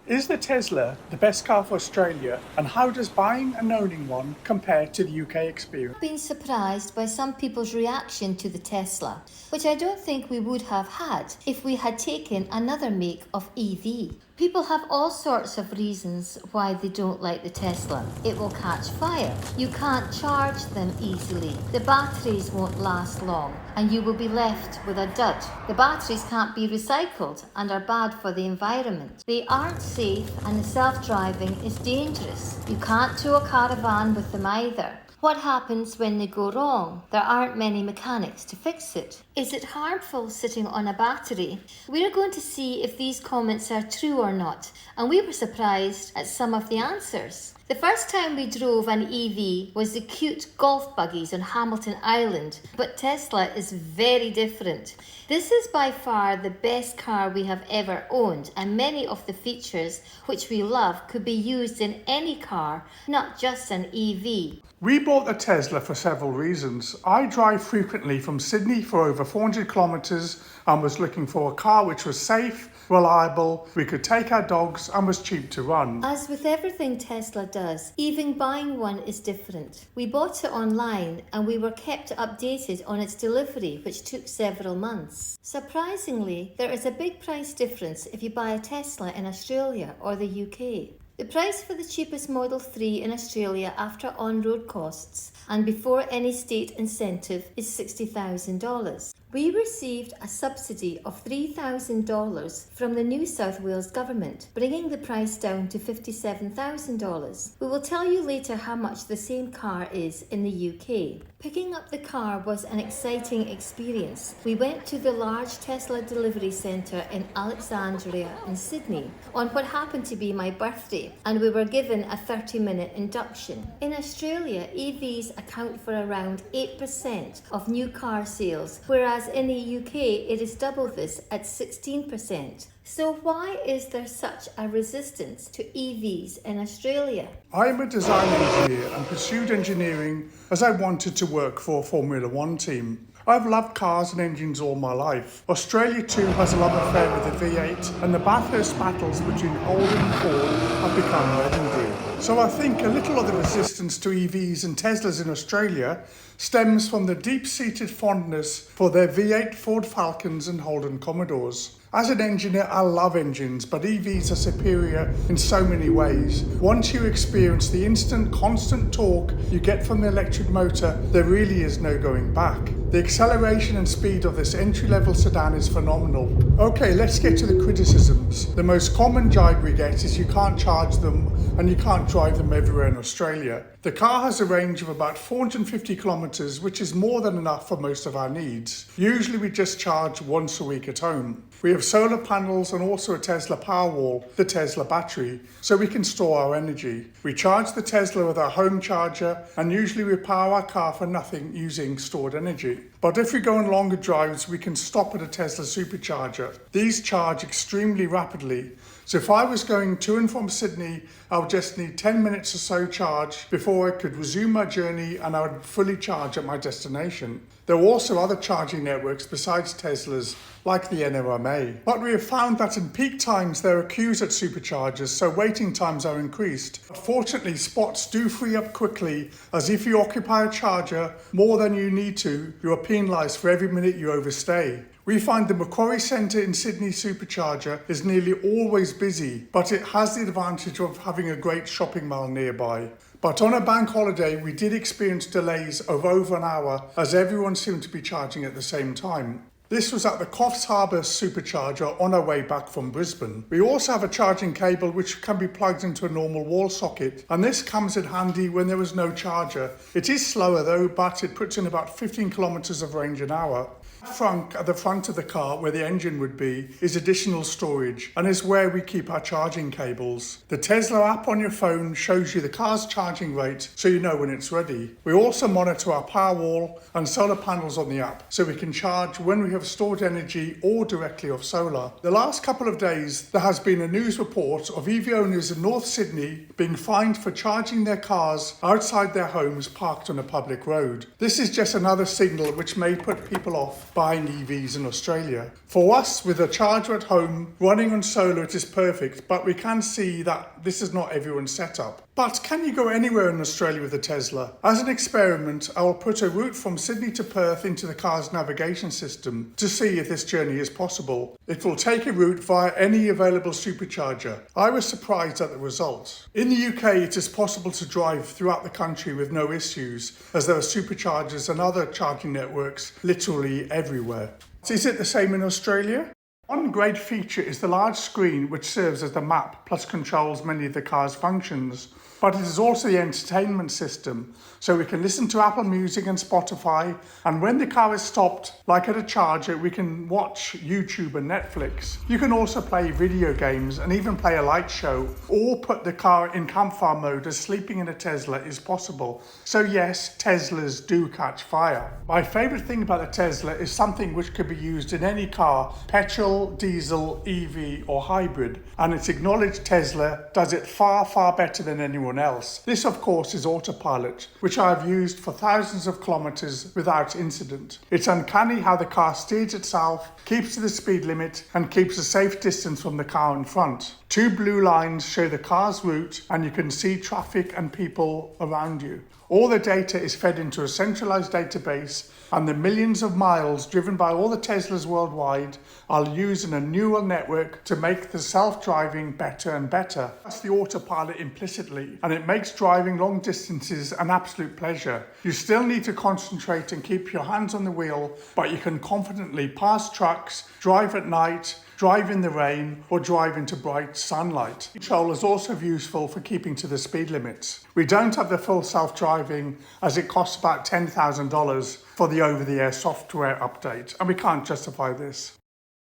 Is the Tesla the best car for Australia, and how does buying and owning one compare to the UK experience? I've been surprised by some people's reaction to the Tesla, which I don't think we would have had if we had taken another make of EV. People have all sorts of reasons why they don't like the Tesla. It will catch fire. You can't charge them easily. The batteries won't last long and you will be left with a dud. The batteries can't be recycled and are bad for the environment. They aren't safe and the self-driving is dangerous. You can't tow a caravan with them either. What happens when they go wrong? There aren't many mechanics to fix it. Is it harmful sitting on a battery? We're going to see if these comments are true or not, and we were surprised at some of the answers. The first time we drove an EV was the cute golf buggies on Hamilton Island, but Tesla is very different. This is by far the best car we have ever owned, and many of the features which we love could be used in any car, not just an EV. We bought the Tesla for several reasons. I drive frequently from Sydney for over 400 kilometres and was looking for a car which was safe, reliable, we could take our dogs and was cheap to run. As with everything Tesla does, even buying one is different. We bought it online and we were kept updated on its delivery, which took several months. Surprisingly, there is a big price difference if you buy a Tesla in Australia or the UK. The price for the cheapest Model 3 in Australia after on-road costs and before any state incentive is $60,000. We received a subsidy of $3,000 from the New South Wales government, bringing the price down to $57,000. We will tell you later how much the same car is in the UK. Picking up the car was an exciting experience. We went to the large Tesla delivery centre in Alexandria in Sydney on what happened to be my birthday, and we were given a 30-minute induction. In Australia, EVs account for around 8% of new car sales, whereas in the UK it is double this at 16%. So why is there such a resistance to EVs in Australia? I am a design engineer and pursued engineering as I wanted to work for a Formula One team. I've loved cars and engines all my life. Australia too has a love affair with the V8, and the Bathurst battles between Holden and Ford have become legendary. So I think a little of the resistance to EVs and Teslas in Australia stems from the deep-seated fondness for their V8 Ford Falcons and Holden Commodores. As an engineer, I love engines, but EVs are superior in so many ways. Once you experience the instant, constant torque you get from the electric motor, there really is no going back. The acceleration and speed of this entry-level sedan is phenomenal. Okay, let's get to the criticisms. The most common jibe we get is you can't charge them and you can't drive them everywhere in Australia. The car has a range of about 450 kilometres, which is more than enough for most of our needs. Usually we just charge once a week at home. We have solar panels and also a Tesla Powerwall, the Tesla battery, so we can store our energy. We charge the Tesla with our home charger, and usually we power our car for nothing using stored energy. But if we go on longer drives, we can stop at a Tesla supercharger. These charge extremely rapidly. So if I was going to and from Sydney, I would just need 10 minutes or so charge before I could resume my journey and I would fully charge at my destination. There are also other charging networks besides Tesla's, like the NOMA. But we have found that in peak times there are queues at superchargers, so waiting times are increased. Fortunately, spots do free up quickly, as if you occupy a charger more than you need to, you are penalised for every minute you overstay. We find the Macquarie Centre in Sydney Supercharger is nearly always busy, but it has the advantage of having a great shopping mall nearby. But on a bank holiday, we did experience delays of over an hour, as everyone seemed to be charging at the same time. This was at the Coffs Harbour Supercharger on our way back from Brisbane. We also have a charging cable which can be plugged into a normal wall socket, and this comes in handy when there was no charger. It is slower though, but it puts in about 15 kilometres of range an hour. At the front of the car, where the engine would be, is additional storage and is where we keep our charging cables. The Tesla app on your phone shows you the car's charging rate so you know when it's ready. We also monitor our Powerwall and solar panels on the app so we can charge when we have stored energy or directly off solar. The last couple of days there has been a news report of EV owners in North Sydney being fined for charging their cars outside their homes parked on a public road. This is just another signal which may put people off buying EVs in Australia. For us, with a charger at home, running on solar, it is perfect, but we can see that this is not everyone's setup. But can you go anywhere in Australia with a Tesla? As an experiment, I will put a route from Sydney to Perth into the car's navigation system to see if this journey is possible. It will take a route via any available supercharger. I was surprised at the result. In the UK, it is possible to drive throughout the country with no issues, as there are superchargers and other charging networks literally everywhere. Is it the same in Australia? One great feature is the large screen, which serves as the map plus controls many of the car's functions. But it is also the entertainment system, so we can listen to Apple Music and Spotify, and when the car is stopped, like at a charger, we can watch YouTube and Netflix. You can also play video games and even play a light show, or put the car in campfire mode, as sleeping in a Tesla is possible. So yes, Teslas do catch fire. My favourite thing about the Tesla is something which could be used in any car, petrol, diesel, EV or hybrid, and it's acknowledged Tesla does it far, far better than anyone else. This of course is Autopilot, which I have used for thousands of kilometers without incident. It's uncanny how the car steers itself, keeps to the speed limit and keeps a safe distance from the car in front. Two blue lines show the car's route and you can see traffic and people around you. All the data is fed into a centralized database, and the millions of miles driven by all the Teslas worldwide are used in a neural network to make the self-driving better and better. That's the Autopilot implicitly, and it makes driving long distances an absolute pleasure. You still need to concentrate and keep your hands on the wheel, but you can confidently pass trucks, drive at night, drive in the rain, or drive into bright sunlight. Petrol is also useful for keeping to the speed limits. We don't have the full self-driving, as it costs about $10,000 for the over-the-air software update, and we can't justify this.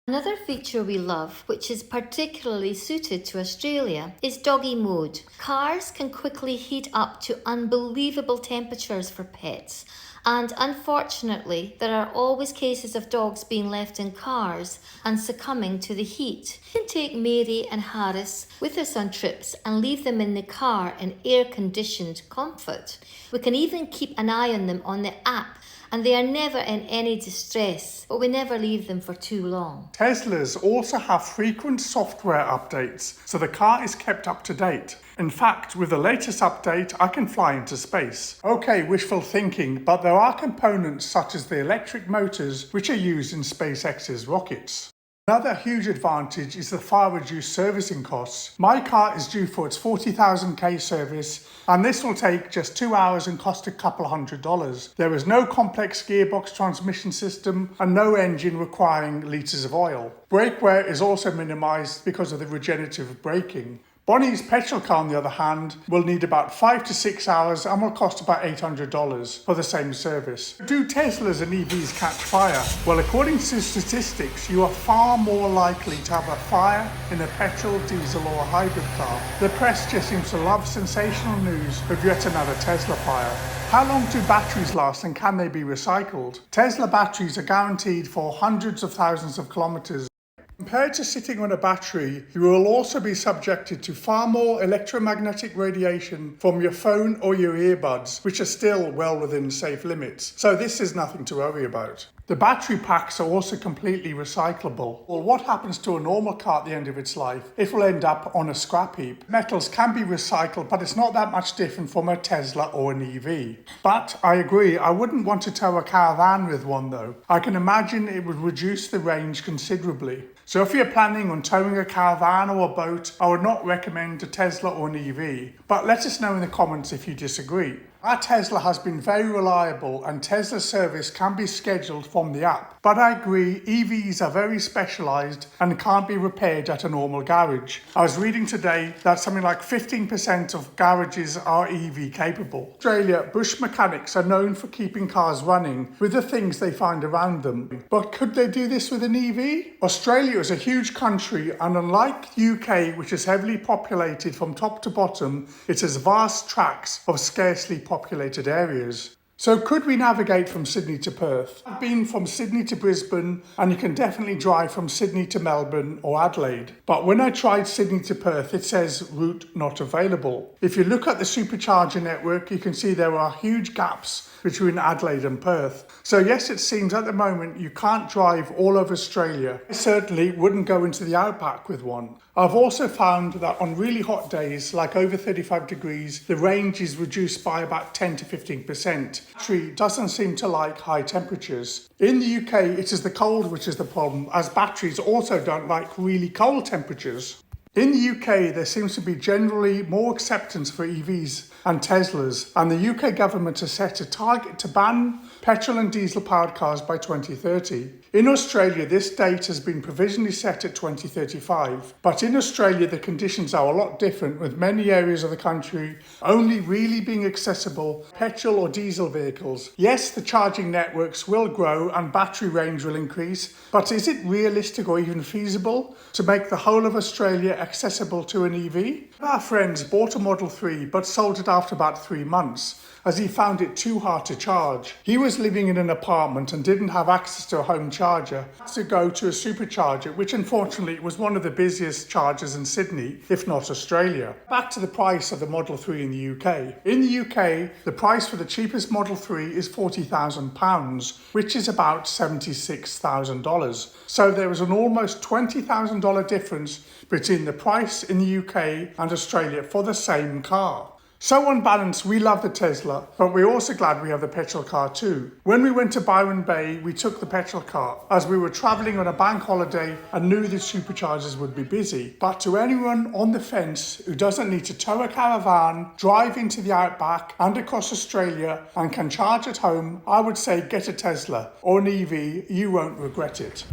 Another feature we love, which is particularly suited to Australia, is doggy mode. Cars can quickly heat up to unbelievable temperatures for pets, and unfortunately there are always cases of dogs being left in cars and succumbing to the heat. We can take Mary and Harris with us on trips and leave them in the car in air-conditioned comfort. We can even keep an eye on them on the app, and they are never in any distress, but we never leave them for too long. Teslas also have frequent software updates, so the car is kept up to date. In fact, with the latest update, I can fly into space. Okay, wishful thinking, but there are components such as the electric motors which are used in SpaceX's rockets. Another huge advantage is the far reduced servicing costs. My car is due for its 40,000k service, and this will take just 2 hours and cost a couple $100. There is no complex gearbox transmission system and no engine requiring litres of oil. Brake wear is also minimised because of the regenerative braking. Bonnie's petrol car, on the other hand, will need about 5 to 6 hours and will cost about $800 for the same service. Do Teslas and EVs catch fire? Well, according to statistics, you are far more likely to have a fire in a petrol, diesel or a hybrid car. The press just seems to love sensational news of yet another Tesla fire. How long do batteries last and can they be recycled? Tesla batteries are guaranteed for hundreds of thousands of kilometers. Compared to sitting on a battery, you will also be subjected to far more electromagnetic radiation from your phone or your earbuds, which are still well within safe limits. So this is nothing to worry about. The battery packs are also completely recyclable. Well, what happens to a normal car at the end of its life? It will end up on a scrap heap. Metals can be recycled, but it's not that much different from a Tesla or an EV. But I agree, I wouldn't want to tow a caravan with one though. I can imagine it would reduce the range considerably. So if you're planning on towing a caravan or a boat, I would not recommend a Tesla or an EV. But let us know in the comments if you disagree. Our Tesla has been very reliable and Tesla service can be scheduled from the app. But I agree, EVs are very specialised and can't be repaired at a normal garage. I was reading today that something like 15% of garages are EV capable. Australia, bush mechanics are known for keeping cars running with the things they find around them. But could they do this with an EV? Australia is a huge country, and unlike the UK, which is heavily populated from top to bottom, it has vast tracts of scarcely populated areas. So could we navigate from Sydney to Perth? I've been from Sydney to Brisbane, and you can definitely drive from Sydney to Melbourne or Adelaide. But when I tried Sydney to Perth, it says route not available. If you look at the supercharger network, you can see there are huge gaps between Adelaide and Perth. So yes, it seems at the moment you can't drive all over Australia. I certainly wouldn't go into the outback with one. I've also found that on really hot days, like over 35 degrees, the range is reduced by about 10 to 15%. Battery doesn't seem to like high temperatures. In the UK, it is the cold which is the problem, as batteries also don't like really cold temperatures. In the UK, there seems to be generally more acceptance for EVs and Teslas, and the UK government has set a target to ban petrol and diesel powered cars by 2030. In Australia, this date has been provisionally set at 2035, but in Australia the conditions are a lot different, with many areas of the country only really being accessible petrol or diesel vehicles. Yes, the charging networks will grow and battery range will increase, but is it realistic or even feasible to make the whole of Australia accessible to an EV? Our friends bought a Model 3 but sold it after about 3 months, as he found it too hard to charge. He was living in an apartment and didn't have access to a home charger. He had to go to a supercharger, which unfortunately was one of the busiest chargers in Sydney, if not Australia. Back to the price of the Model 3 in the UK. In the UK, the price for the cheapest Model 3 is £40,000, which is about $76,000. So there is an almost $20,000 difference between the price in the UK and Australia for the same car. So on balance, we love the Tesla, but we're also glad we have the petrol car too. When we went to Byron Bay, we took the petrol car, as we were travelling on a bank holiday and knew the superchargers would be busy. But to anyone on the fence who doesn't need to tow a caravan, drive into the outback and across Australia and can charge at home, I would say get a Tesla or an EV, you won't regret it.